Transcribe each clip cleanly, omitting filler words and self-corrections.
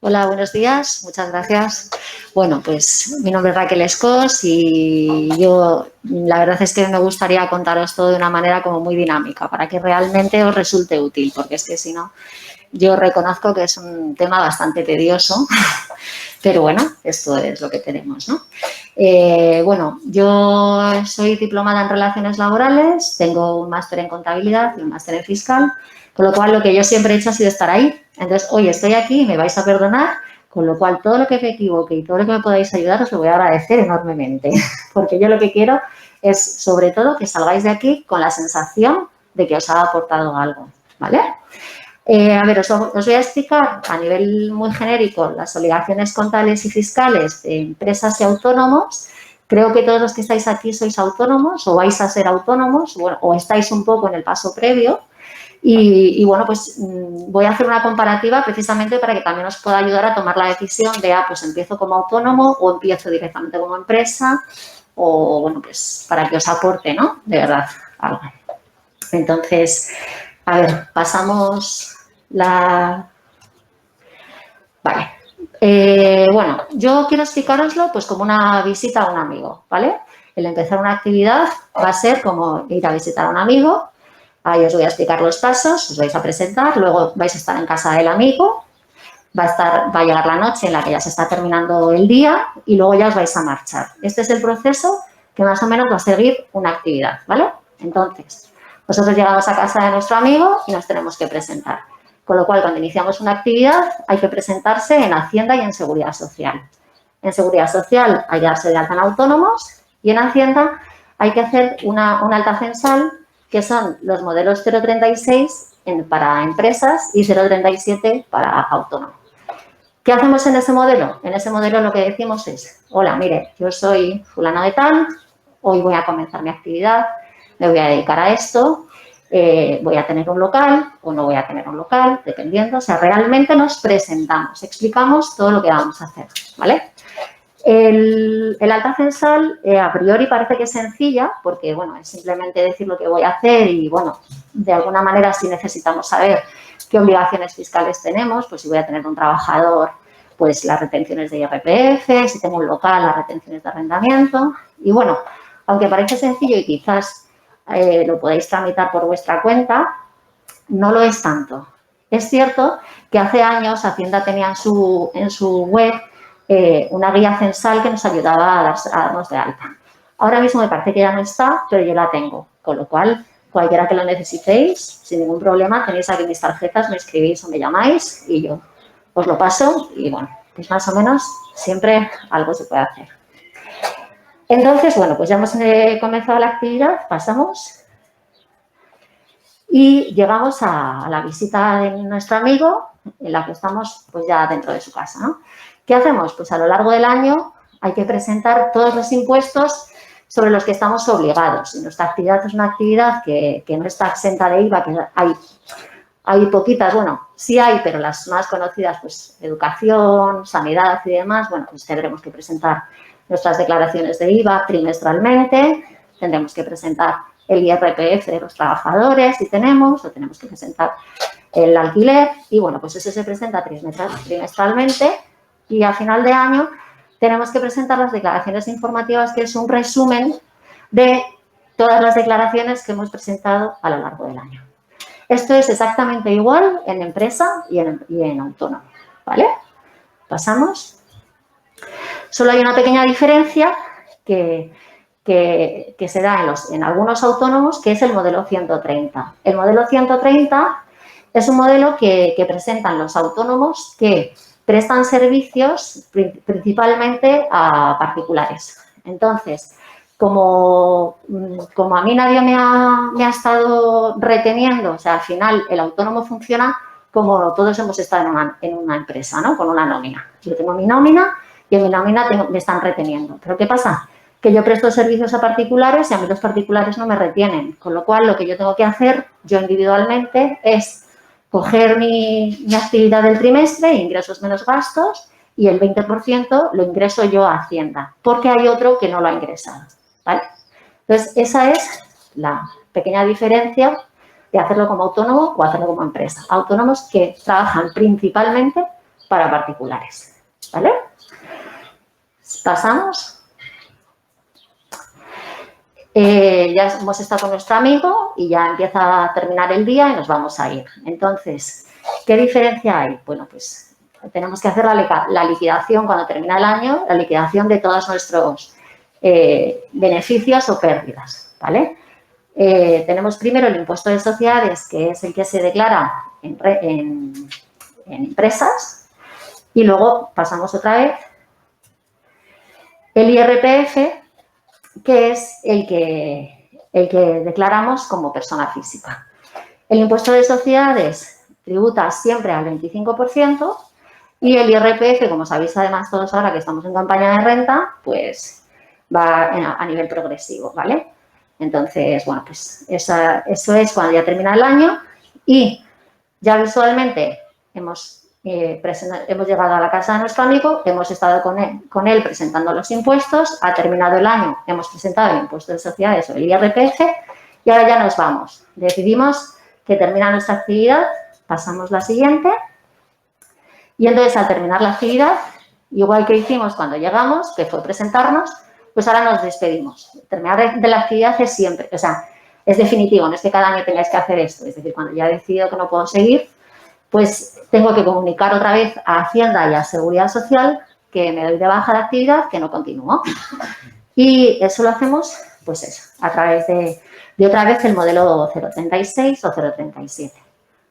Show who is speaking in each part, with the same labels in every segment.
Speaker 1: Hola, buenos días, muchas gracias. Bueno, pues mi nombre es Raquel Escos y yo la verdad es que me gustaría contaros todo de una manera como muy dinámica para que realmente os resulte útil, porque es que si no, yo reconozco que es un tema bastante tedioso, pero bueno, esto es lo que tenemos, ¿no? Bueno, yo soy diplomada en Relaciones Laborales, tengo un máster en Contabilidad y un máster en Fiscal, con lo cual lo que yo siempre he hecho ha sido estar ahí. Entonces, hoy estoy aquí y me vais a perdonar, con lo cual todo lo que me equivoque y todo lo que me podáis ayudar os lo voy a agradecer enormemente, porque yo lo que quiero es, sobre todo, que salgáis de aquí con la sensación de que os ha aportado algo, ¿vale? A ver, os voy a explicar a nivel muy genérico las obligaciones contables y fiscales de empresas y autónomos. Creo que todos los que estáis aquí sois autónomos o vais a ser autónomos, bueno, o estáis un poco en el paso previo. Bueno, pues voy a hacer una comparativa precisamente para que también os pueda ayudar a tomar la decisión de, pues empiezo como autónomo o empiezo directamente como empresa o, bueno, pues para que os aporte, ¿no? De verdad, algo. Entonces, a ver, pasamos la... Vale. Bueno, yo quiero explicaroslo pues como una visita a un amigo, ¿vale? El empezar una actividad va a ser como ir a visitar a un amigo. Ahí os voy a explicar los pasos, os vais a presentar, luego vais a estar en casa del amigo, va a llegar la noche en la que ya se está terminando el día y luego ya os vais a marchar. Este es el proceso que más o menos va a seguir una actividad, ¿vale? Entonces, nosotros llegamos a casa de nuestro amigo y nos tenemos que presentar. Con lo cual, cuando iniciamos una actividad, hay que presentarse en Hacienda y en Seguridad Social. En Seguridad Social hay que darse de alta en autónomos y en Hacienda hay que hacer una alta censal, que son los modelos 036 para empresas y 037 para autónomos. ¿Qué hacemos en ese modelo? En ese modelo lo que decimos es, hola, mire, yo soy fulano de tal, hoy voy a comenzar mi actividad, me voy a dedicar a esto, voy a tener un local o no voy a tener un local, dependiendo. O sea, realmente nos presentamos, explicamos todo lo que vamos a hacer, ¿vale? El alta censal, a priori, parece que es sencilla, porque, bueno, es simplemente decir lo que voy a hacer y, bueno, de alguna manera, si necesitamos saber qué obligaciones fiscales tenemos, pues si voy a tener un trabajador, pues las retenciones de IRPF, si tengo un local, las retenciones de arrendamiento. Y, bueno, aunque parece sencillo y quizás lo podéis tramitar por vuestra cuenta, no lo es tanto. Es cierto que hace años Hacienda tenía en su web una guía censal que nos ayudaba a darnos de alta. Ahora mismo me parece que ya no está, pero yo la tengo, con lo cual cualquiera que lo necesitéis, sin ningún problema, tenéis aquí mis tarjetas, me escribís o me llamáis y yo os lo paso y, bueno, pues más o menos siempre algo se puede hacer. Entonces, bueno, pues ya hemos comenzado la actividad, pasamos y llegamos a la visita de nuestro amigo, en la que estamos pues ya dentro de su casa, ¿no? ¿Qué hacemos? Pues a lo largo del año hay que presentar todos los impuestos sobre los que estamos obligados. Y nuestra actividad es una actividad que no está exenta de IVA, que hay poquitas, bueno, sí hay, pero las más conocidas, pues educación, sanidad y demás, bueno, pues tendremos que presentar nuestras declaraciones de IVA trimestralmente, tendremos que presentar el IRPF de los trabajadores, si tenemos, o tenemos que presentar el alquiler y, bueno, pues eso se presenta trimestralmente y a final de año tenemos que presentar las declaraciones informativas, que es un resumen de todas las declaraciones que hemos presentado a lo largo del año. Esto es exactamente igual en empresa y en autónomo, ¿vale? Pasamos. Solo hay una pequeña diferencia que se da en algunos autónomos, que es el modelo 130. El modelo 130 es un modelo que presentan los autónomos que prestan servicios principalmente a particulares. Entonces, como a mí nadie me ha estado reteniendo, o sea, al final el autónomo funciona como todos hemos estado en una empresa, ¿no? Con una nómina. Yo tengo mi nómina y en mi nómina me están reteniendo. ¿Pero qué pasa? Que yo presto servicios a particulares y a mí los particulares no me retienen. Con lo cual, lo que yo tengo que hacer yo individualmente es coger mi actividad del trimestre, ingresos menos gastos, y el 20% lo ingreso yo a Hacienda, porque hay otro que no lo ha ingresado, ¿vale? Entonces, esa es la pequeña diferencia de hacerlo como autónomo o hacerlo como empresa. Autónomos que trabajan principalmente para particulares, ¿vale? Pasamos. Ya hemos estado con nuestro amigo y ya empieza a terminar el día y nos vamos a ir. Entonces, ¿qué diferencia hay? Bueno, pues tenemos que hacer la liquidación cuando termina el año, la liquidación de todos nuestros beneficios o pérdidas, ¿vale? Tenemos primero el impuesto de sociedades, que es el que se declara en empresas, y luego pasamos otra vez el IRPF, que es el que declaramos como persona física. El impuesto de sociedades tributa siempre al 25% y el IRPF, como sabéis además todos ahora que estamos en campaña de renta, pues va a nivel progresivo, ¿vale? Entonces, bueno, pues eso es cuando ya termina el año y ya visualmente hemos llegado a la casa de nuestro amigo, hemos estado con él presentando los impuestos, ha terminado el año, hemos presentado el impuesto de sociedades o el IRPF y ahora ya nos vamos. Decidimos que termina nuestra actividad, pasamos la siguiente y entonces al terminar la actividad, igual que hicimos cuando llegamos, que fue presentarnos, pues ahora nos despedimos. Terminar de la actividad es siempre, o sea, es definitivo, no es que cada año tengáis que hacer esto, es decir, cuando ya he decidido que no puedo seguir, pues tengo que comunicar otra vez a Hacienda y a Seguridad Social que me doy de baja de actividad, que no continúo. Y eso lo hacemos, pues eso, a través de otra vez el modelo 036 o 037.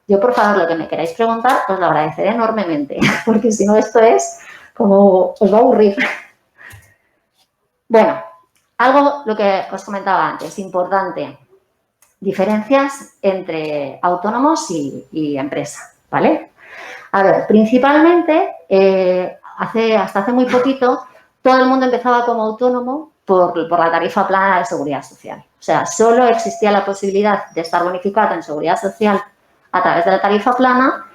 Speaker 1: Yo, por favor, lo que me queráis preguntar, os lo agradeceré enormemente, porque si no esto es como, os va a aburrir. Bueno, algo lo que os comentaba antes, importante, diferencias entre autónomos y empresa, ¿vale? A ver, principalmente, hasta hace muy poquito, todo el mundo empezaba como autónomo por la tarifa plana de seguridad social. O sea, solo existía la posibilidad de estar bonificado en seguridad social a través de la tarifa plana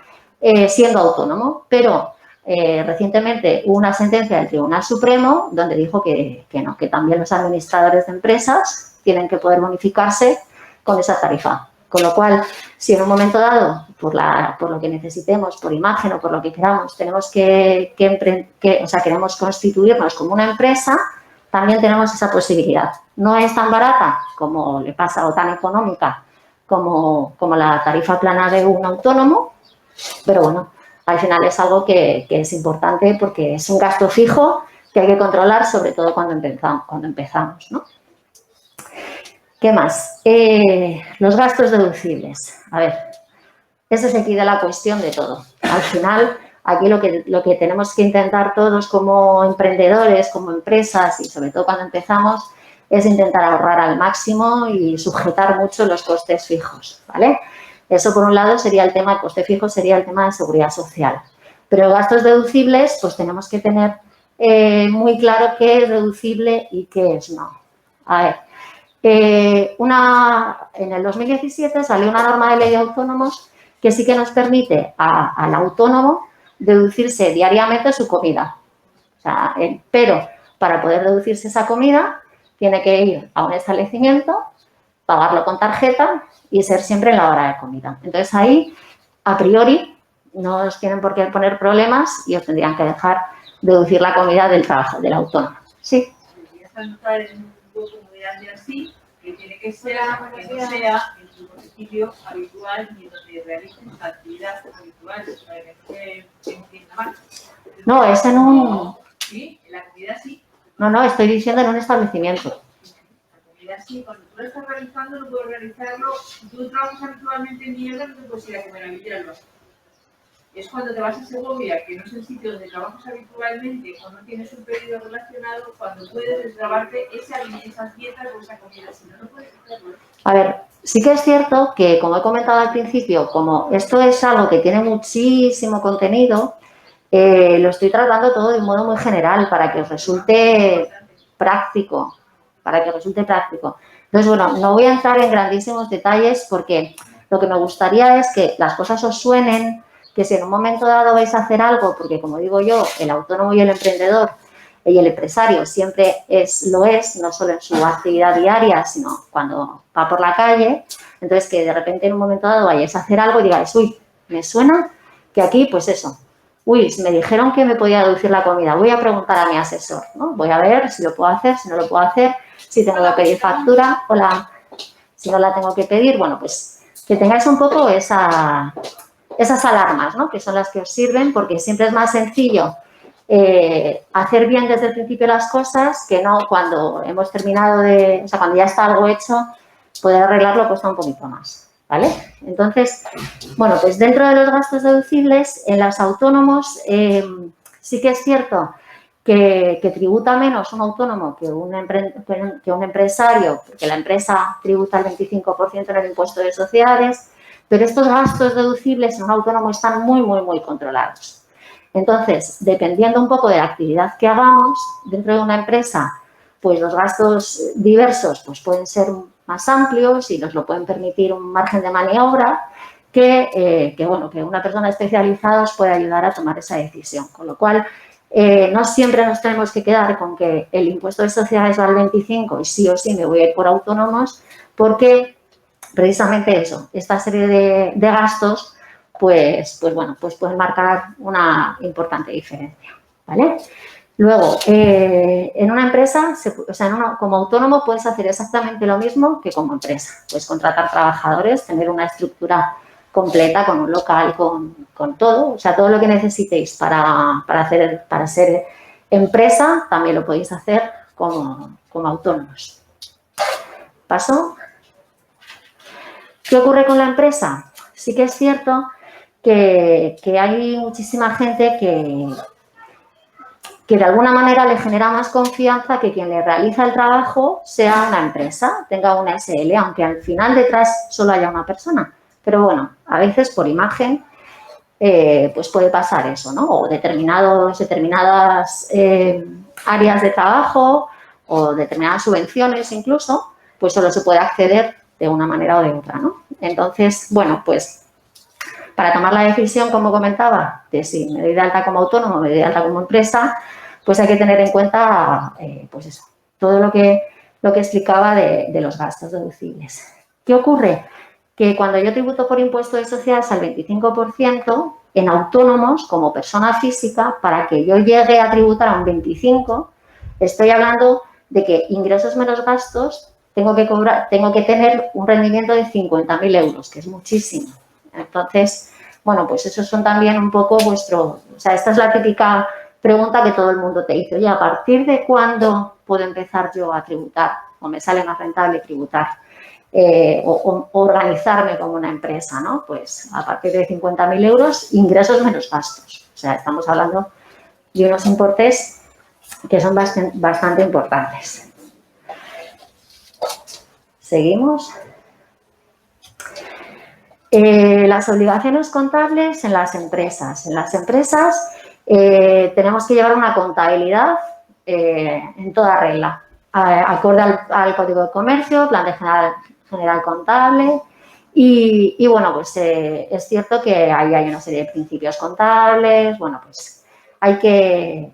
Speaker 1: siendo autónomo, pero recientemente hubo una sentencia del Tribunal Supremo donde dijo que no, que también los administradores de empresas tienen que poder bonificarse con esa tarifa. Con lo cual, si en un momento dado, por lo que necesitemos, por imagen o por lo que queramos, tenemos queremos constituirnos como una empresa, también tenemos esa posibilidad. No es tan barata como le pasa o tan económica como la tarifa plana de un autónomo, pero bueno, al final es algo que es importante porque es un gasto fijo que hay que controlar, sobre todo cuando empezamos, ¿no? ¿Qué más? Los gastos deducibles. A ver, eso es aquí de la cuestión de todo. Al final, aquí lo que tenemos que intentar todos como emprendedores, como empresas y sobre todo cuando empezamos, es intentar ahorrar al máximo y sujetar mucho los costes fijos, ¿vale? Eso, por un lado, sería el tema, el coste fijo sería el tema de seguridad social. Pero gastos deducibles, pues tenemos que tener muy claro qué es deducible y qué es no. A ver, en el 2017 salió una norma de ley de autónomos que sí que nos permite al autónomo deducirse diariamente su comida. O sea, pero para poder deducirse esa comida tiene que ir a un establecimiento, pagarlo con tarjeta y ser siempre en la hora de comida. Entonces ahí, a priori, no os tienen por qué poner problemas y os tendrían que dejar deducir la comida del trabajo, del autónomo. Sí.
Speaker 2: Así, que tiene que ser que no sea en tu municipio habitual ni donde realices actividades habituales, para que no se entienda mal.
Speaker 1: No, es en un...
Speaker 2: Sí, en la comida sí.
Speaker 1: No, estoy diciendo en un establecimiento.
Speaker 2: La comida sí, cuando tú lo estás realizando, no puedes realizarlo. Si tú trabajas habitualmente en mierda, no te puedes ir a comer a Villalba. Es cuando te vas a Segovia, que no es el sitio donde trabajas habitualmente o no tienes un pedido relacionado, cuando puedes desgrabarte esas dietas o esa comida, si no, no puedes hacerlo.
Speaker 1: A ver, sí que es cierto que, como he comentado al principio, como esto es algo que tiene muchísimo contenido, lo estoy tratando todo de un modo muy general para que os resulte práctico, Entonces, bueno, no voy a entrar en grandísimos detalles porque lo que me gustaría es que las cosas os suenen, que si en un momento dado vais a hacer algo, porque como digo yo, el autónomo y el emprendedor y el empresario siempre lo es, no solo en su actividad diaria, sino cuando va por la calle, entonces que de repente en un momento dado vayáis a hacer algo y digáis, uy, me suena que aquí, pues eso, uy, me dijeron que me podía deducir la comida, voy a preguntar a mi asesor, ¿no? Voy a ver si lo puedo hacer, si no lo puedo hacer, si tengo que pedir factura o si no la tengo que pedir. Bueno, pues que tengáis un poco esas alarmas, ¿no? Que son las que os sirven, porque siempre es más sencillo hacer bien desde el principio las cosas que no cuando hemos terminado o sea, cuando ya está algo hecho, poder arreglarlo cuesta un poquito más, ¿vale? Entonces, bueno, pues dentro de los gastos deducibles, en los autónomos sí que es cierto que tributa menos un autónomo que un empresario, porque la empresa tributa el 25% en el impuesto de sociedades, pero estos gastos deducibles en un autónomo están muy, muy, muy controlados. Entonces, dependiendo un poco de la actividad que hagamos dentro de una empresa, pues los gastos diversos pues pueden ser más amplios y nos lo pueden permitir un margen de maniobra que una persona especializada os puede ayudar a tomar esa decisión. Con lo cual, no siempre nos tenemos que quedar con que el impuesto de sociedades va al 25 y sí o sí me voy a ir por autónomos, porque precisamente eso, esta serie de gastos pues pueden marcar una importante diferencia, ¿vale? Luego, en una empresa, como autónomo puedes hacer exactamente lo mismo que como empresa. Puedes contratar trabajadores, tener una estructura completa con un local, con todo, o sea, todo lo que necesitéis para ser empresa, también lo podéis hacer como autónomos. ¿Paso? ¿Qué ocurre con la empresa? Sí que es cierto que hay muchísima gente que de alguna manera le genera más confianza que quien le realiza el trabajo sea una empresa, tenga una SL, aunque al final detrás solo haya una persona. Pero bueno, a veces por imagen pues puede pasar eso, ¿no? O determinadas áreas de trabajo o determinadas subvenciones incluso, pues solo se puede acceder de una manera o de otra, ¿no? Entonces, bueno, pues para tomar la decisión, como comentaba, de si me doy de alta como autónomo o me doy de alta como empresa, pues hay que tener en cuenta, pues eso, todo lo que explicaba de los gastos deducibles. ¿Qué ocurre? Que cuando yo tributo por impuesto de sociedades al 25%, en autónomos, como persona física, para que yo llegue a tributar a un 25%, estoy hablando de que ingresos menos gastos tengo que tener un rendimiento de 50.000 euros, que es muchísimo. Entonces, bueno, pues esos son también un poco o sea, esta es la típica pregunta que todo el mundo te dice, oye, ¿a partir de cuándo puedo empezar yo a tributar? O me sale más rentable tributar, o organizarme como una empresa, ¿no? Pues a partir de 50.000 euros, ingresos menos gastos. O sea, estamos hablando de unos importes que son bastante importantes. ¿Seguimos? Las obligaciones contables en las empresas. En las empresas tenemos que llevar una contabilidad en toda regla, acorde al Código de Comercio, Plan de General Contable y bueno, pues es cierto que ahí hay una serie de principios contables, bueno, pues hay que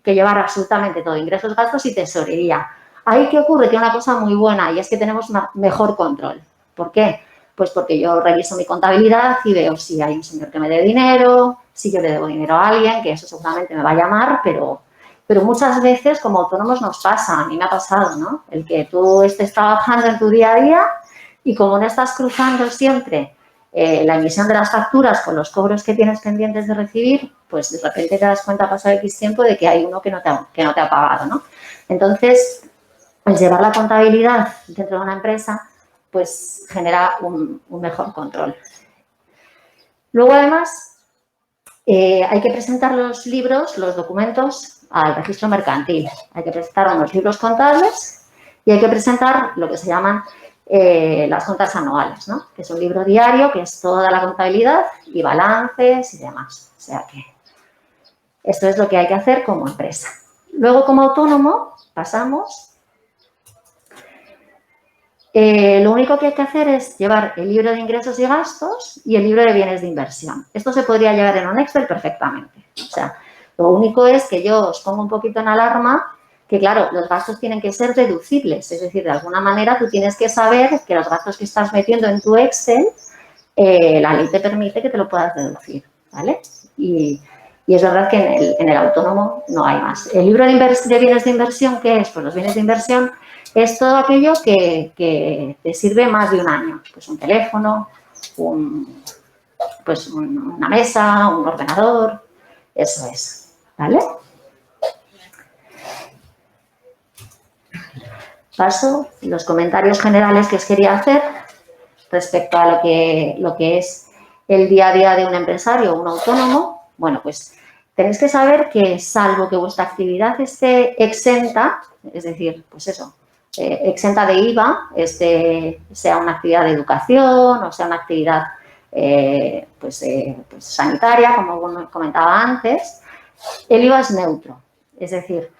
Speaker 1: llevar absolutamente todo, ingresos, gastos y tesorería. Ahí, ¿qué ocurre? Que una cosa muy buena y es que tenemos un mejor control. ¿Por qué? Pues porque yo reviso mi contabilidad y veo si hay un señor que me dé dinero, si yo le debo dinero a alguien, que eso seguramente me va a llamar, pero muchas veces como autónomos nos pasa, a mí me ha pasado, ¿no? El que tú estés trabajando en tu día a día y como no estás cruzando siempre la emisión de las facturas con los cobros que tienes pendientes de recibir, pues de repente te das cuenta pasado X tiempo de que hay uno que no te ha pagado, ¿no? Entonces, el llevar la contabilidad dentro de una empresa pues genera un mejor control. Luego, además, hay que presentar los documentos al registro mercantil. Hay que presentar unos libros contables y hay que presentar lo que se llaman las cuentas anuales, ¿no? Que es un libro diario, que es toda la contabilidad y balances y demás. O sea que esto es lo que hay que hacer como empresa. Luego, como autónomo, pasamos. Lo único que hay que hacer es llevar el libro de ingresos y gastos y el libro de bienes de inversión. Esto se podría llevar en un Excel perfectamente. O sea, lo único es que yo os pongo un poquito en alarma que, claro, los gastos tienen que ser deducibles. Es decir, de alguna manera tú tienes que saber que los gastos que estás metiendo en tu Excel, la ley te permite que te lo puedas deducir. ¿vale? Y es verdad que en el autónomo no hay más. El libro de bienes de inversión, ¿qué es? Pues los bienes de inversión es todo aquello que te sirve más de un año. Pues un teléfono, una mesa, un ordenador, eso es, ¿vale? Paso los comentarios generales que os quería hacer respecto a lo que es el día a día de un empresario o un autónomo. Bueno, pues tenéis que saber que salvo que vuestra actividad esté exenta, es decir, pues eso, exenta de IVA, sea una actividad de educación o sea una actividad pues sanitaria, como comentaba antes, el IVA es neutro. Es decir,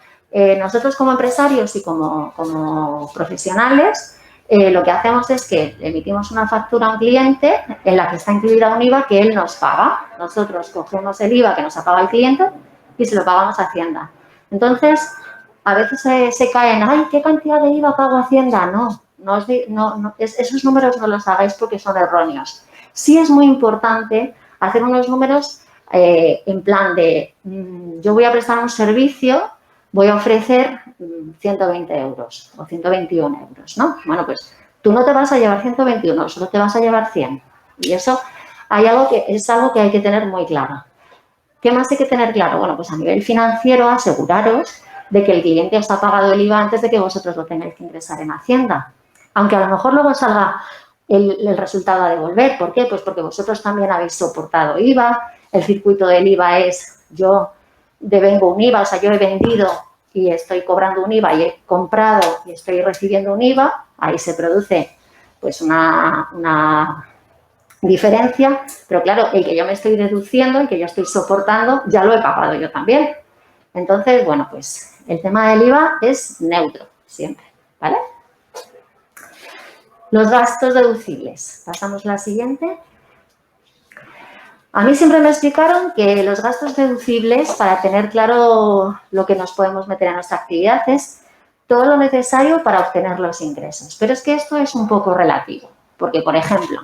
Speaker 1: nosotros como empresarios y como profesionales, lo que hacemos es que emitimos una factura a un cliente en la que está incluida un IVA que él nos paga. Nosotros cogemos el IVA que nos ha pagado el cliente y se lo pagamos a Hacienda. Entonces, a veces se caen, ¡ay, qué cantidad de IVA pago a Hacienda! No, esos números no los hagáis porque son erróneos. Sí es muy importante hacer unos números en plan de, yo voy a prestar un servicio, voy a ofrecer 120 euros o 121 euros, ¿no? Bueno, pues tú no te vas a llevar 121, solo te vas a llevar 100. Y eso es algo que hay que tener muy claro. ¿Qué más hay que tener claro? Bueno, pues a nivel financiero, aseguraros de que el cliente os ha pagado el IVA antes de que vosotros lo tengáis que ingresar en Hacienda. Aunque a lo mejor luego salga el resultado a devolver. ¿Por qué? Pues porque vosotros también habéis soportado IVA. El circuito del IVA es, yo devengo un IVA, o sea, yo he vendido y estoy cobrando un IVA y he comprado y estoy recibiendo un IVA. Ahí se produce pues una diferencia, pero claro, el que yo me estoy deduciendo, el que yo estoy soportando, ya lo he pagado yo también. Entonces, bueno, pues el tema del IVA es neutro siempre, ¿vale? Los gastos deducibles. Pasamos a la siguiente. A mí siempre me explicaron que los gastos deducibles, para tener claro lo que nos podemos meter en nuestra actividad, es todo lo necesario para obtener los ingresos. Pero es que esto es un poco relativo, porque, por ejemplo,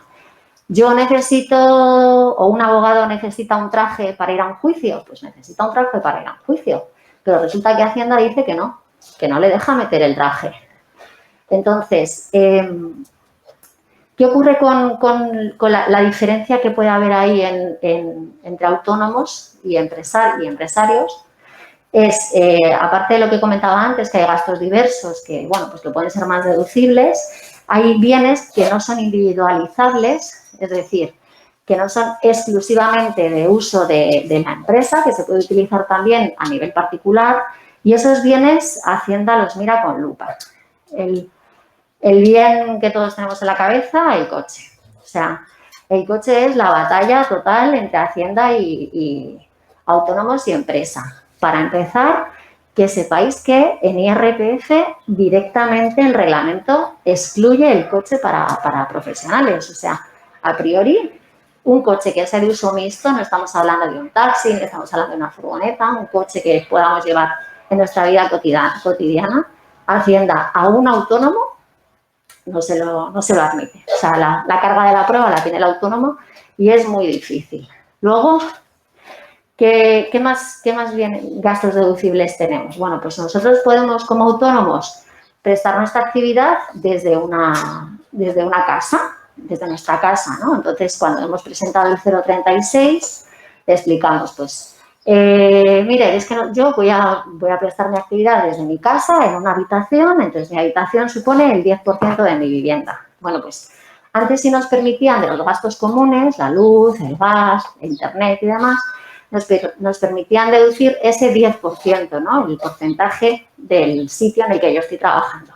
Speaker 1: yo necesito, o un abogado necesita un traje para ir a un juicio, pues necesita un traje para ir a un juicio. Pero resulta que Hacienda dice que no le deja meter el traje. Entonces, ¿qué ocurre con la diferencia que puede haber ahí entre autónomos y empresarios? Es, aparte de lo que comentaba antes, que hay gastos diversos que, bueno, pues que pueden ser más deducibles, hay bienes que no son individualizables, es decir, que no son exclusivamente de uso de la empresa, que se puede utilizar también a nivel particular, y esos bienes Hacienda los mira con lupa. El bien que todos tenemos en la cabeza, el coche. O sea, el coche es la batalla total entre Hacienda y autónomos y empresa. Para empezar, que sepáis que en IRPF directamente el reglamento excluye el coche para profesionales. O sea, a priori, un coche que sea de uso mixto, no estamos hablando de un taxi, no estamos hablando de una furgoneta, un coche que podamos llevar en nuestra vida cotidiana, Hacienda a un autónomo no se lo admite. O sea, la carga de la prueba la tiene el autónomo y es muy difícil. Luego, ¿qué más gastos deducibles tenemos? Bueno, pues nosotros podemos, como autónomos, prestar nuestra actividad desde una casa, desde nuestra casa, ¿no? Entonces, cuando hemos presentado el 036, le explicamos, pues, mire, es que yo voy a prestar mi actividad desde mi casa, en una habitación, entonces mi habitación supone el 10% de mi vivienda. Bueno, pues, antes sí nos permitían de los gastos comunes, la luz, el gas, el internet y demás, nos permitían deducir ese 10%, ¿no? El porcentaje del sitio en el que yo estoy trabajando.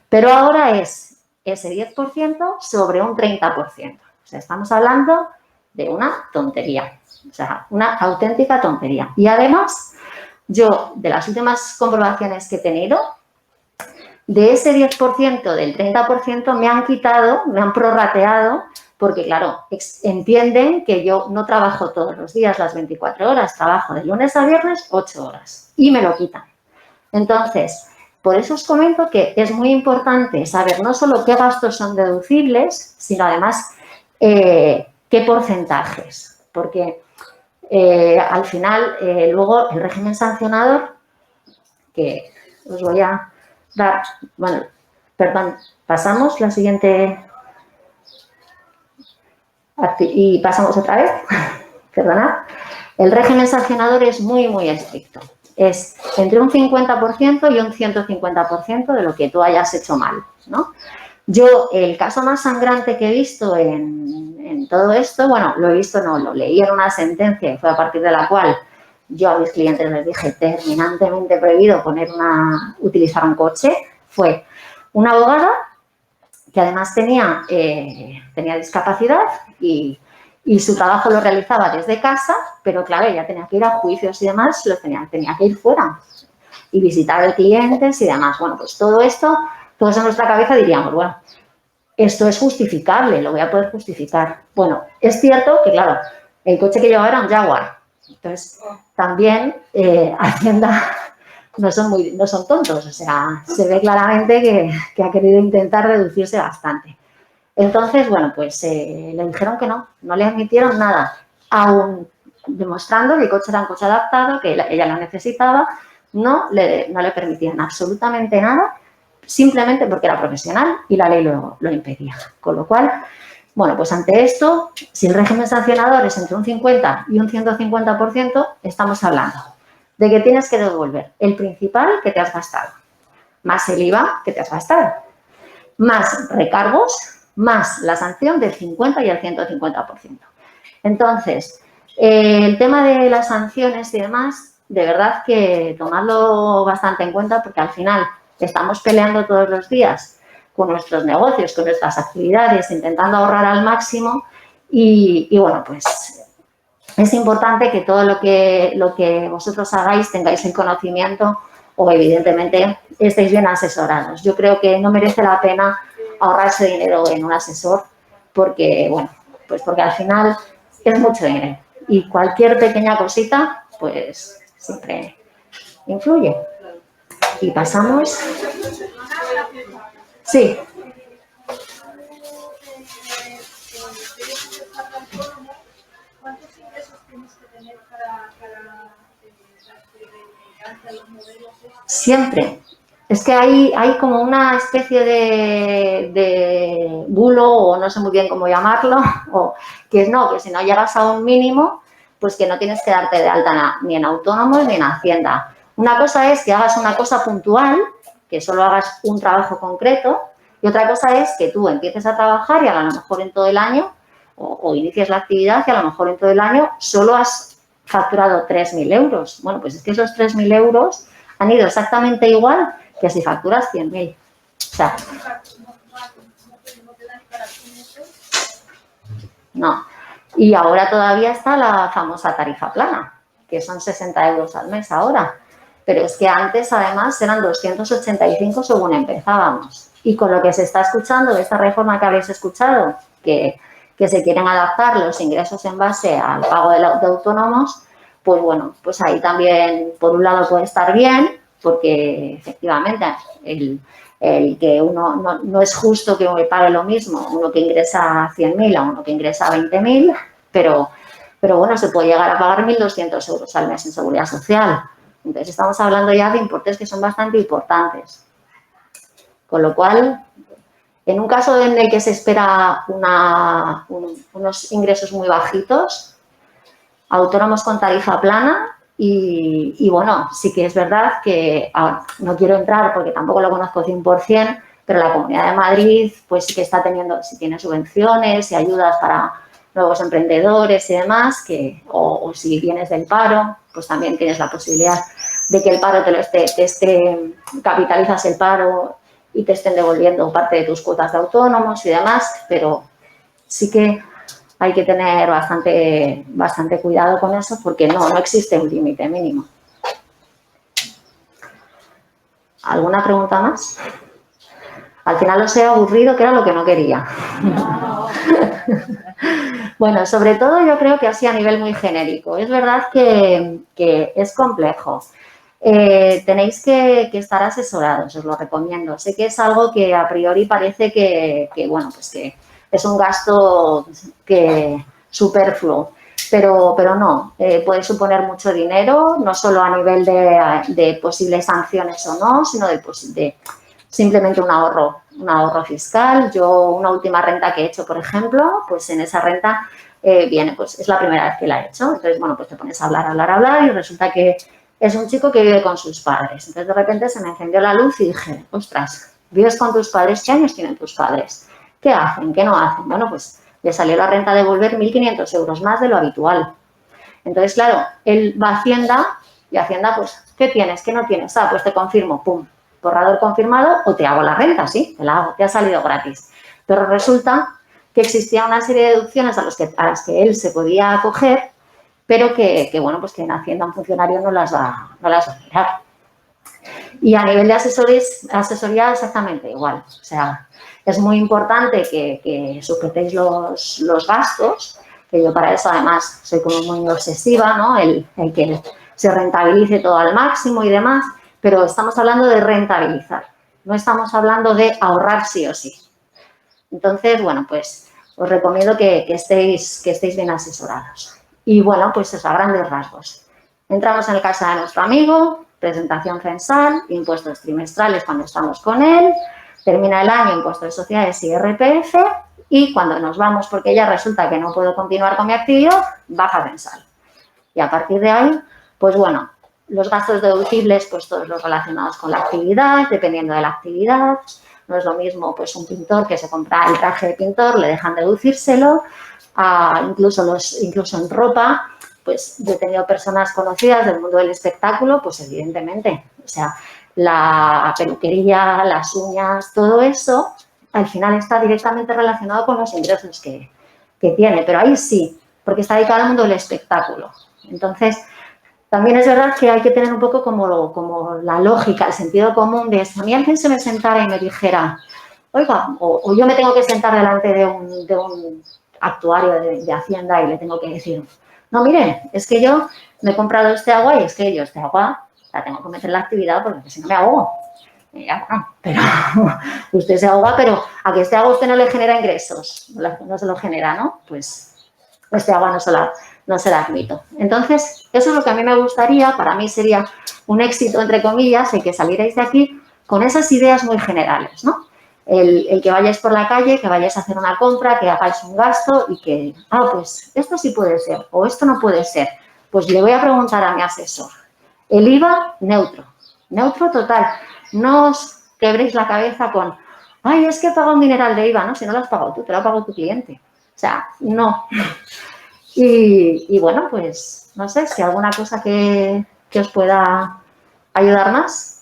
Speaker 1: Pero ahora es ese 10% sobre un 30%. O sea, estamos hablando de una tontería. O sea, una auténtica tontería. Y además, yo, de las últimas comprobaciones que he tenido, de ese 10%, del 30%, me han prorrateado, porque, claro, entienden que yo no trabajo todos los días las 24 horas, trabajo de lunes a viernes 8 horas y me lo quitan. Entonces, por eso os comento que es muy importante saber no solo qué gastos son deducibles, sino además qué porcentajes, porque Al final, luego, el régimen sancionador, que os voy a dar, bueno, perdón, pasamos la siguiente y pasamos otra vez, perdonad. El régimen sancionador es muy, muy estricto. Es entre un 50% y un 150% de lo que tú hayas hecho mal, ¿no? Yo, el caso más sangrante que he visto en todo esto, bueno, lo he visto, no, lo leí en una sentencia y fue a partir de la cual yo a mis clientes les dije terminantemente prohibido utilizar un coche, fue una abogada que además tenía discapacidad y su trabajo lo realizaba desde casa, pero claro, ella tenía que ir a juicios y demás, tenía que ir fuera y visitar a clientes y demás. Bueno, pues todo esto, todos en nuestra cabeza diríamos, bueno, esto es justificable, lo voy a poder justificar. Bueno, es cierto que, claro, el coche que llevaba era un Jaguar. Entonces, también Hacienda no son tontos, o sea, se ve claramente que ha querido intentar reducirse bastante. Entonces, bueno, pues le dijeron que no le admitieron nada, aún demostrando que el coche era un coche adaptado, que ella lo necesitaba, no le permitían absolutamente nada, simplemente porque era profesional y la ley lo impedía. Con lo cual, bueno, pues ante esto, si el régimen sancionador es entre un 50 y un 150%, estamos hablando de que tienes que devolver el principal que te has gastado, más el IVA que te has gastado, más recargos, más la sanción del 50 y el 150%. Entonces, el tema de las sanciones y demás, de verdad que tomarlo bastante en cuenta porque al final estamos peleando todos los días con nuestros negocios, con nuestras actividades, intentando ahorrar al máximo y bueno, pues es importante que todo lo que vosotros hagáis tengáis el conocimiento o evidentemente estéis bien asesorados. Yo creo que no merece la pena ahorrarse dinero en un asesor porque, bueno, pues porque al final es mucho dinero y cualquier pequeña cosita, pues siempre influye. Y pasamos. Sí. ¿Cuántos ingresos tienes que tener para los modelos? Siempre. Es que hay como una especie de bulo, o no sé muy bien cómo llamarlo, o que si no llegas a un mínimo, pues que no tienes que darte de alta ni en autónomos ni en Hacienda. Una cosa es que hagas una cosa puntual, que solo hagas un trabajo concreto, y otra cosa es que tú empieces a trabajar y a lo mejor en todo el año, o inicies la actividad y a lo mejor en todo el año solo has facturado 3.000 euros. Bueno, pues es que esos 3.000 euros han ido exactamente igual que si facturas 100.000. O sea, no. Y ahora todavía está la famosa tarifa plana, que son 60 euros al mes ahora. Pero es que antes, además, eran 285 según empezábamos. Y con lo que se está escuchando, de esta reforma que habéis escuchado, que se quieren adaptar los ingresos en base al pago de autónomos, pues bueno, pues ahí también, por un lado, puede estar bien, porque efectivamente el que uno no es justo que me pague lo mismo, uno que ingresa 100.000 a uno que ingresa 20.000, pero bueno, se puede llegar a pagar 1.200 euros al mes en seguridad social. Entonces, estamos hablando ya de importes que son bastante importantes. Con lo cual, en un caso en el que se espera unos ingresos muy bajitos, autónomos con tarifa plana y bueno, sí que es verdad que no quiero entrar porque tampoco lo conozco 100%, pero la Comunidad de Madrid pues sí que está teniendo, si tiene subvenciones y ayudas para nuevos emprendedores y demás, o si vienes del paro, pues también tienes la posibilidad de que el paro capitalizas el paro y te estén devolviendo parte de tus cuotas de autónomos y demás, pero sí que hay que tener bastante cuidado con eso porque no existe un límite mínimo. ¿Alguna pregunta más? Al final os he aburrido, que era lo que no quería. No. Bueno, sobre todo yo creo que así a nivel muy genérico. Es verdad que es complejo. Tenéis que estar asesorados, os lo recomiendo. Sé que es algo que a priori parece que bueno, pues que es un gasto superfluo, pero no, puede suponer mucho dinero, no solo a nivel de posibles sanciones o no, sino de simplemente un ahorro fiscal. Yo, una última renta que he hecho, por ejemplo, pues en esa renta viene, pues es la primera vez que la he hecho. Entonces, bueno, pues te pones a hablar y resulta que es un chico que vive con sus padres. Entonces, de repente se me encendió la luz y dije, ostras, ¿vives con tus padres? ¿Qué años tienen tus padres? ¿Qué hacen? ¿Qué no hacen? Bueno, pues le salió la renta a devolver 1.500 euros más de lo habitual. Entonces, claro, él va a Hacienda y Hacienda, pues, ¿qué tienes? ¿Qué no tienes? Ah, pues te confirmo, pum, borrador confirmado o te hago la renta, sí, te la hago, te ha salido gratis. Pero resulta que existía una serie de deducciones a las que él se podía acoger, pero que bueno, pues que en Hacienda un funcionario no las va a mirar. Y a nivel de asesoría exactamente igual. O sea, es muy importante que sujetéis los gastos, que yo para eso además soy como muy obsesiva, ¿no? El que se rentabilice todo al máximo y demás, pero estamos hablando de rentabilizar, no estamos hablando de ahorrar sí o sí. Entonces, bueno, pues os recomiendo que estéis bien asesorados. Y bueno, pues eso, a grandes rasgos. Entramos en el casa de nuestro amigo, presentación censal, impuestos trimestrales cuando estamos con él, termina el año, impuestos de sociedades y IRPF, y cuando nos vamos, porque ya resulta que no puedo continuar con mi actividad, baja censal. Y a partir de ahí, pues bueno, los gastos deducibles, pues todos los relacionados con la actividad, dependiendo de la actividad. No es lo mismo pues un pintor que se compra el traje de pintor, le dejan deducírselo, incluso en ropa, pues yo he tenido personas conocidas del mundo del espectáculo, pues evidentemente, o sea, la peluquería, las uñas, todo eso, al final está directamente relacionado con los ingresos que tiene, pero ahí sí, porque está dedicado al mundo del espectáculo. Entonces, también es verdad que hay que tener un poco como la lógica, el sentido común de si a mí alguien se me sentara y me dijera, oiga, o yo me tengo que sentar delante de un actuario de Hacienda y le tengo que decir, no, mire, es que yo me he comprado este agua y es que yo este agua la tengo que meter en la actividad porque si no me ahogo. Y ya, bueno, pero usted se ahoga, pero a que este agua usted no le genera ingresos, no se lo genera, ¿no? Pues este agua no se la admito. Entonces, eso es lo que a mí me gustaría, para mí sería un éxito, entre comillas, el que salierais de aquí con esas ideas muy generales, ¿no? El que vayáis por la calle, que vayáis a hacer una compra, que hagáis un gasto y que, pues esto sí puede ser o esto no puede ser. Pues le voy a preguntar a mi asesor. El IVA, neutro total. No os quebréis la cabeza con, ay, es que he pagado un dineral de IVA, ¿no? Si no lo has pagado tú, te lo ha pagado tu cliente. O sea, no. Y bueno, pues no sé si alguna cosa que os pueda ayudar más.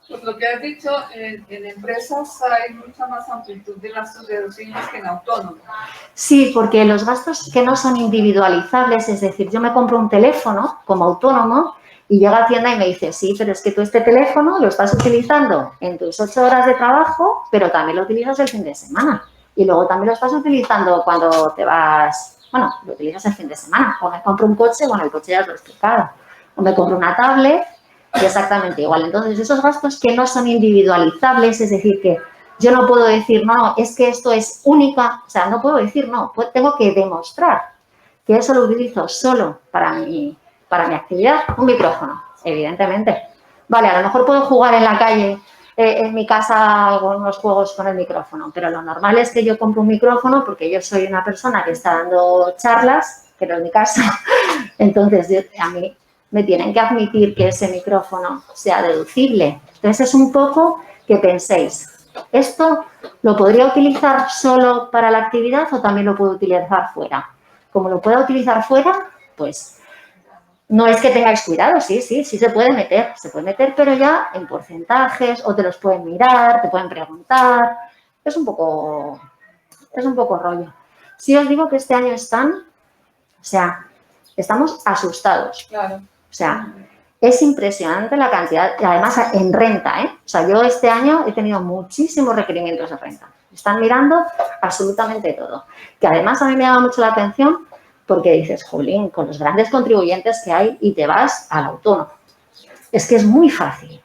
Speaker 3: Pues lo que has dicho, en empresas hay mucha más amplitud de gastos deducibles que en autónomos.
Speaker 1: Sí, porque los gastos que no son individualizables, es decir, yo me compro un teléfono como autónomo y llega Hacienda y me dice, sí, pero es que tú este teléfono lo estás utilizando en tus 8 horas de trabajo, pero también lo utilizas el fin de semana. Y luego también lo estás utilizando cuando te vas, bueno, lo utilizas el fin de semana. O me compro un coche, bueno, el coche ya os lo he explicado. O me compro una tablet, y exactamente igual. Entonces, esos gastos que no son individualizables, es decir, que yo no puedo decir, no, es que esto es única, o sea, no puedo decir, no, tengo que demostrar que eso lo utilizo solo para mi actividad, un micrófono, evidentemente. Vale, a lo mejor puedo jugar en la calle, en mi casa, con unos juegos con el micrófono, pero lo normal es que yo compre un micrófono porque yo soy una persona que está dando charlas, que no es mi caso, entonces a mí me tienen que admitir que ese micrófono sea deducible. Entonces, es un poco que penséis, ¿esto lo podría utilizar solo para la actividad o también lo puedo utilizar fuera? Como lo pueda utilizar fuera, pues no es que tengáis cuidado, sí se puede meter, pero ya en porcentajes o te los pueden mirar, te pueden preguntar. Es un poco rollo. Sí os digo que este año estamos asustados.
Speaker 3: Claro.
Speaker 1: O sea, es impresionante la cantidad, y además en renta, ¿eh? O sea, yo este año he tenido muchísimos requerimientos de renta. Están mirando absolutamente todo. Que además a mí me llama mucho la atención porque dices, jolín, con los grandes contribuyentes que hay y te vas al autónomo. Es que es muy fácil,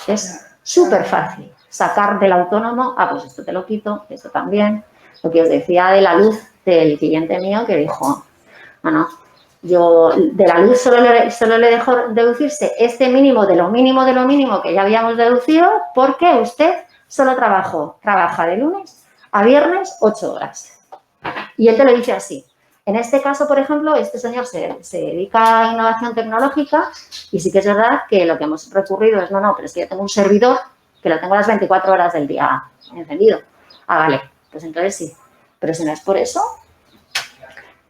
Speaker 1: es súper fácil sacar del autónomo, pues esto te lo quito, esto también. Lo que os decía de la luz, del cliente mío que dijo, no, yo de la luz solo le dejo deducirse este mínimo de lo mínimo que ya habíamos deducido porque usted solo trabaja de lunes a viernes 8 horas. Y él te lo dice así. En este caso, por ejemplo, este señor se dedica a innovación tecnológica y sí que es verdad que lo que hemos recurrido es, no, pero es que yo tengo un servidor que lo tengo las 24 horas del día encendido. Ah, vale, pues entonces sí. Pero si no es por eso,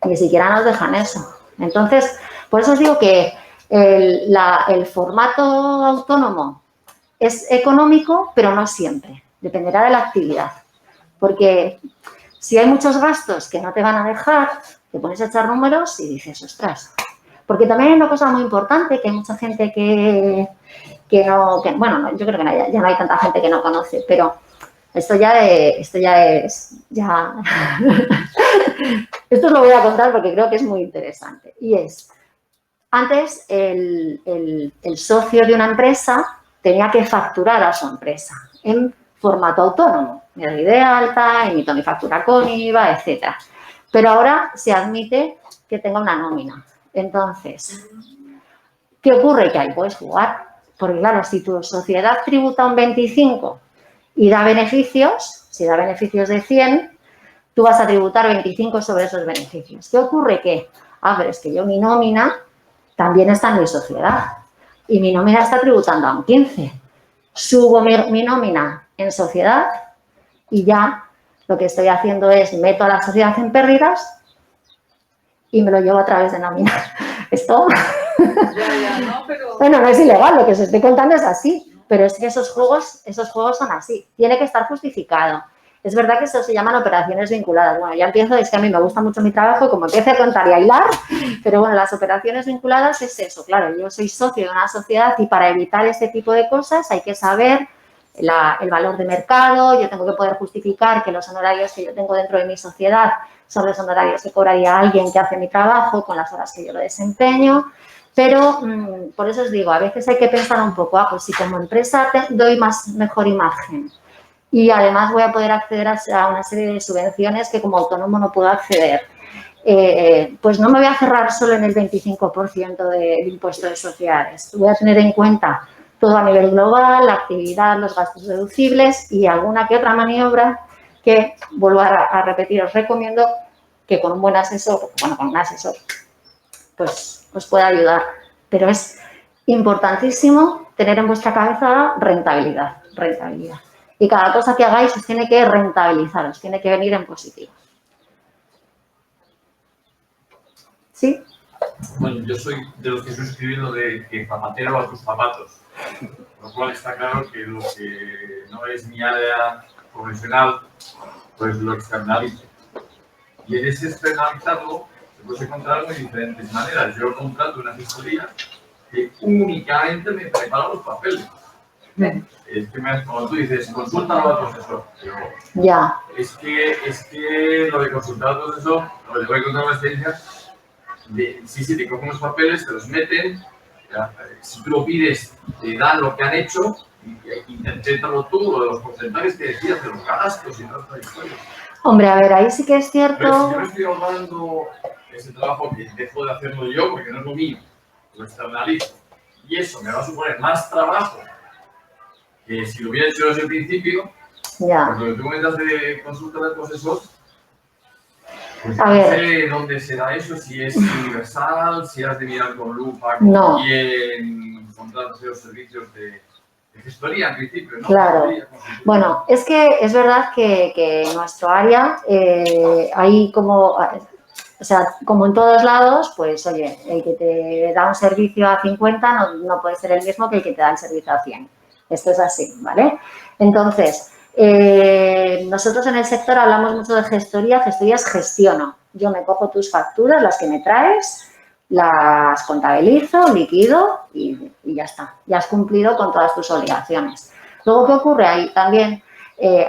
Speaker 1: ni siquiera nos dejan eso. Entonces, por eso os digo que el formato autónomo es económico, pero no siempre. Dependerá de la actividad. Porque si hay muchos gastos que no te van a dejar, te pones a echar números y dices, ostras. Porque también hay una cosa muy importante, que hay mucha gente bueno, yo creo que ya no hay tanta gente que no conoce, pero esto ya es, esto os lo voy a contar porque creo que es muy interesante. Y es, antes el socio de una empresa tenía que facturar a su empresa en formato autónomo. Me doy de alta, emito mi factura con IVA, etcétera. Pero ahora se admite que tenga una nómina. Entonces, ¿qué ocurre? Que ahí puedes jugar. Porque claro, si tu sociedad tributa un 25 y da beneficios, si da beneficios de 100, tú vas a tributar 25 sobre esos beneficios. ¿Qué ocurre? Que, pero es que yo mi nómina también está en mi sociedad y mi nómina está tributando a un 15. Subo mi nómina en sociedad y ya lo que estoy haciendo es meto a la sociedad en pérdidas y me lo llevo a través de nómina. Esto, bueno, no es ilegal, lo que os estoy contando es así, pero es que esos juegos son así. Tiene que estar justificado. Es verdad que eso se llaman operaciones vinculadas. Bueno, ya empiezo, es que a mí me gusta mucho mi trabajo, como empiezo a contar y a hilar, pero bueno, las operaciones vinculadas es eso, claro, yo soy socio de una sociedad y para evitar este tipo de cosas hay que saber el valor de mercado, yo tengo que poder justificar que los honorarios que yo tengo dentro de mi sociedad son los honorarios que cobraría alguien que hace mi trabajo con las horas que yo lo desempeño, pero por eso os digo, a veces hay que pensar un poco, pues si como empresa doy mejor imagen y además voy a poder acceder a una serie de subvenciones que como autónomo no puedo acceder, pues no me voy a cerrar solo en el 25% del impuesto de sociedades. Voy a tener en cuenta todo a nivel global, la actividad, los gastos deducibles y alguna que otra maniobra que, vuelvo a repetir, os recomiendo que con un buen asesor, con un asesor, pues os pueda ayudar. Pero es importantísimo tener en vuestra cabeza rentabilidad. Y cada cosa que hagáis os tiene que rentabilizar, os tiene que venir en positivo. ¿Sí?
Speaker 4: Bueno, yo soy de los que estoy escribiendo de que zapatero a tus zapatos, lo cual está claro que lo que no es mi área profesional, pues lo externalizo. Y en ese externalizarlo se puede encontrar de diferentes maneras. Yo contrato una asesoría que únicamente me prepara los papeles. Es que como tú dices, consúltalo a tu asesor. Pero
Speaker 1: ya.
Speaker 4: Es que lo de consultar a tu asesor, lo de voy a contar una experiencia. Sí, te cogen los papeles, te los meten, si tú lo pides, te dan lo que han hecho, interprétalo tú, lo de los porcentajes que decías, de los gastos y todas estas historias.
Speaker 1: Hombre, a ver, ahí sí que es cierto.
Speaker 4: Pero si yo me estoy ahorrando ese trabajo que dejo de hacerlo yo, porque no es lo mío, lo externalizo, y eso me va a suponer más trabajo que si lo hubiera hecho desde el principio,
Speaker 1: ya.
Speaker 4: Porque lo que tú comentas de consulta de asesor. Pues
Speaker 1: a
Speaker 4: no
Speaker 1: ver.
Speaker 4: sé dónde será eso, si es universal, si has de mirar con lupa
Speaker 1: no.
Speaker 4: quién contrata los servicios de gestoría en principio, ¿no?
Speaker 1: Claro. Bueno, es que es verdad que en nuestro área hay como, o sea, como en todos lados, pues oye, el que te da un servicio a 50 no puede ser el mismo que el que te da el servicio a 100. Esto es así, ¿vale? Entonces, nosotros en el sector hablamos mucho de gestoría. Gestoría es gestiono. Yo me cojo tus facturas, las que me traes, las contabilizo, liquido y ya está. Ya has cumplido con todas tus obligaciones. Luego, ¿qué ocurre? Ahí también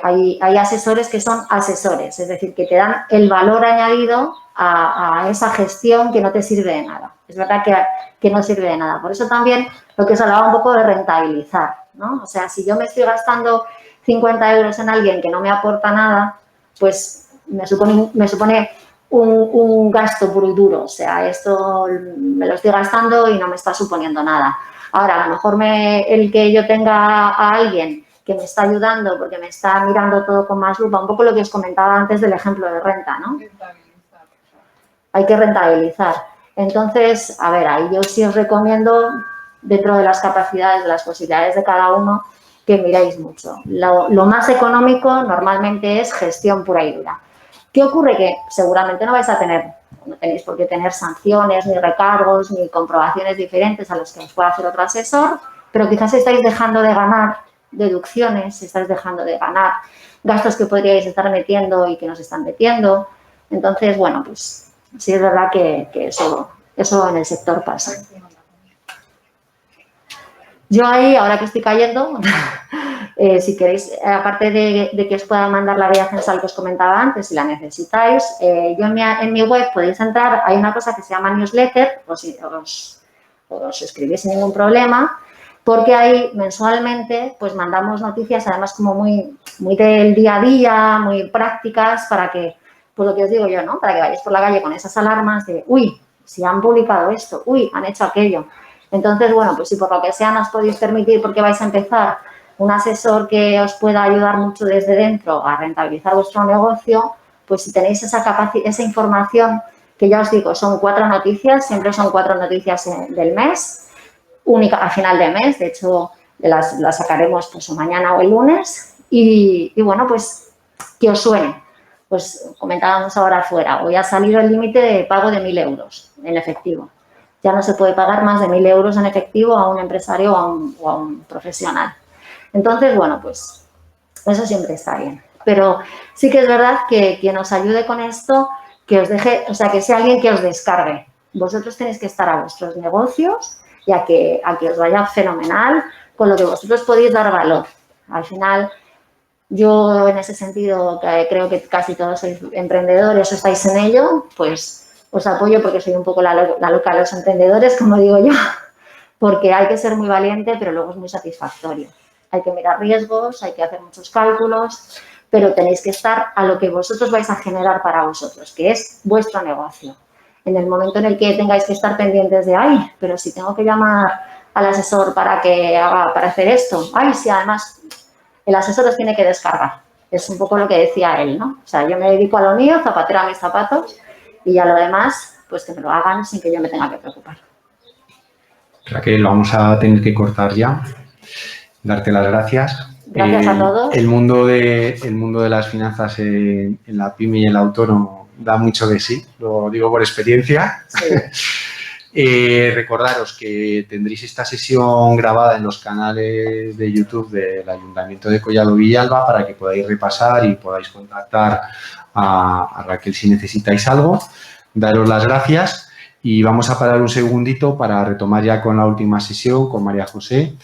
Speaker 1: hay asesores que son asesores, es decir, que te dan el valor añadido a esa gestión que no te sirve de nada. Es verdad que no sirve de nada. Por eso también lo que os hablaba un poco de rentabilizar, ¿no? O sea, si yo me estoy gastando 50 euros en alguien que no me aporta nada, pues me supone un gasto puro y duro, o sea, esto me lo estoy gastando y no me está suponiendo nada. Ahora, a lo mejor el que yo tenga a alguien que me está ayudando porque me está mirando todo con más lupa, un poco lo que os comentaba antes del ejemplo de renta, ¿no? Hay que rentabilizar. Entonces, a ver, ahí yo sí os recomiendo, dentro de las capacidades, de las posibilidades de cada uno, que miréis mucho. Lo más económico normalmente es gestión pura y dura. ¿Qué ocurre? Que seguramente no tenéis por qué tener sanciones, ni recargos, ni comprobaciones diferentes a los que os puede hacer otro asesor, pero quizás estáis dejando de ganar deducciones, estáis dejando de ganar gastos que podríais estar metiendo y que nos están metiendo. Entonces, bueno, pues sí es verdad que eso en el sector pasa. Yo ahí, ahora que estoy cayendo, si queréis, aparte de que os pueda mandar la guía censal que os comentaba antes, si la necesitáis, yo en mi web podéis entrar, hay una cosa que se llama newsletter, os escribís sin ningún problema, porque ahí mensualmente pues mandamos noticias, además como muy del día a día, muy prácticas, para que, pues lo que os digo yo, ¿no? Para que vayáis por la calle con esas alarmas de, uy, si han publicado esto, uy, han hecho aquello. Entonces, bueno, pues si por lo que sea no os podéis permitir porque vais a empezar un asesor que os pueda ayudar mucho desde dentro a rentabilizar vuestro negocio, pues si tenéis esa información, que ya os digo, son 4 noticias, siempre son 4 noticias del mes, única a final de mes, de hecho las sacaremos pues o mañana o el lunes y bueno, pues que os suene. Pues comentábamos ahora afuera, hoy ha salido el límite de pago de 1.000 euros en efectivo. Ya no se puede pagar más de 1.000 euros en efectivo a un empresario o a un profesional. Entonces, bueno, pues eso siempre está bien. Pero sí que es verdad que quien os ayude con esto, que os deje, o sea, que sea alguien que os descargue. Vosotros tenéis que estar a vuestros negocios y a que os vaya fenomenal con lo que vosotros podéis dar valor. Al final, yo en ese sentido, que creo que casi todos sois emprendedores o estáis en ello, pues os apoyo porque soy un poco la loca de los emprendedores, como digo yo, porque hay que ser muy valiente, pero luego es muy satisfactorio. Hay que mirar riesgos, hay que hacer muchos cálculos, pero tenéis que estar a lo que vosotros vais a generar para vosotros, que es vuestro negocio. En el momento en el que tengáis que estar pendientes de, ay, pero si tengo que llamar al asesor para hacer esto, ay, si además el asesor os tiene que descargar. Es un poco lo que decía él, ¿no? O sea, yo me dedico a lo mío, zapatero a mis zapatos, y ya lo demás, pues que me lo hagan sin que yo me tenga que preocupar.
Speaker 5: Raquel, vamos a tener que cortar ya. Darte las gracias.
Speaker 1: Gracias a todos.
Speaker 5: El mundo de las finanzas en la pyme y el autónomo da mucho de sí, lo digo por experiencia. Sí. Recordaros que tendréis esta sesión grabada en los canales de YouTube del Ayuntamiento de Collado Villalba para que podáis repasar y podáis contactar a Raquel si necesitáis algo. Daros las gracias y vamos a parar un segundito para retomar ya con la última sesión con María José.